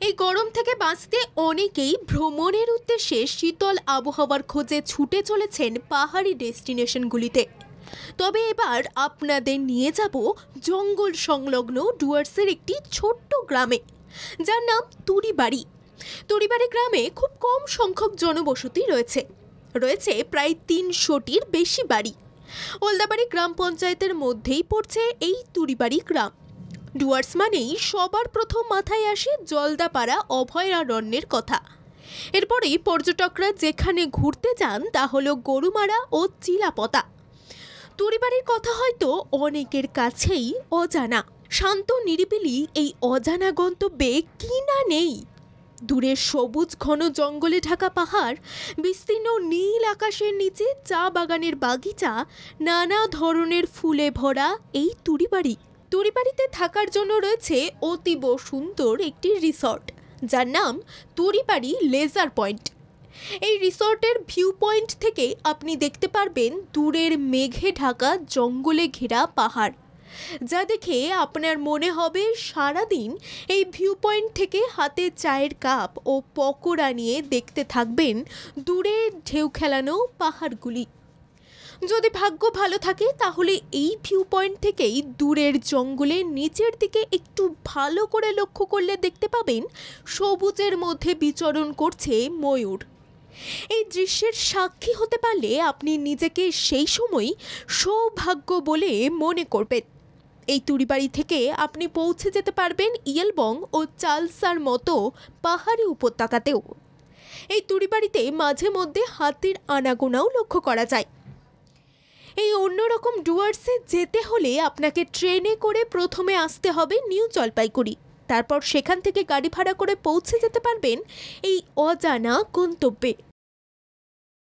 এই গরম থেকে বাঁচতে অনেকেই ভ্রমণের উদ্দেশ্যে শীতল আবহাওয়ার খোঁজে ছুটে চলেছেন পাহাড়ি ডেস্টিনেশনগুলিতে। তবে এবার আপনাদের নিয়ে যাব জঙ্গল সংলগ্ন ডুয়ার্সের একটি ছোট্ট গ্রামে, যার নাম তুরিবাড়ি। তুরিবাড়ি গ্রামে খুব কম সংখ্যক জনবসতি রয়েছে প্রায় ৩০০টির বেশি বাড়ি। ওলদাবাড়ি গ্রাম পঞ্চায়েতের মধ্যেই পড়ছে এই তুরিবাড়ি গ্রাম। ডুয়ার্স মানেই সবার প্রথম মাথায় আসে জলদাপাড়া অভয়ারণ্যের কথা। এরপরেই পর্যটকরা যেখানে ঘুরতে যান তা হলো গরুমারা ও চিলাপতা। তুরিবাড়ির কথা হয়তো অনেকের কাছেই অজানা। শান্ত নিরিবিলি এই অজানা গন্তব্যে কি না নেই। দূরের সবুজ ঘন জঙ্গলে ঢাকা পাহাড়, বিস্তীর্ণ নীল আকাশের নিচে চা বাগানের বাগিচা, নানা ধরনের ফুলে ভরা এই তুরিবাড়িতে থাকার জন্য রয়েছে অতীব সুন্দর একটি রিসর্ট, যার নাম তুরিবাড়ি লেজার পয়েন্ট। এই রিসর্টের ভিউ পয়েন্ট থেকে আপনি দেখতে পারবেন দূরের মেঘে ঢাকা জঙ্গলে ঘেরা পাহাড়, যা দেখে আপনার মনে হবে সারাদিন এই ভিউ পয়েন্ট থেকে হাতে চায়ের কাপ ও পকোড়া নিয়ে দেখতে থাকবেন দূরে ঢেউ খেলানো পাহাড়গুলি। যদি ভাগ্য ভালো থাকে তাহলে এই ভিউ পয়েন্ট থেকেই দূরের জঙ্গলের নিচের দিকে একটু ভালো করে লক্ষ্য করলে দেখতে পাবেন সবুজের মধ্যে বিচরণ করছে ময়ূর। এই দৃশ্যের সাক্ষী হতে পারলে আপনি নিজেকে সেই সময় সৌভাগ্য বলে মনে করবেন। এই তুরিবাড়ি থেকে আপনি পৌঁছে যেতে পারবেন ইয়েলবং ও চালসার মতো পাহাড়ি উপত্যকাতেও। এই তুরিবাড়িতে মাঝে মধ্যে হাতির আনাগোনাও লক্ষ্য করা যায়। এই অন্যরকম ডুয়ার্সে যেতে হলে আপনাকে ট্রেনে করে প্রথমে আসতে হবে নিউ জলপাইগুড়ি। তারপর সেখান থেকে গাড়ি ভাড়া করে পৌঁছে যেতে পারবেন এই অজানা গন্তব্যে।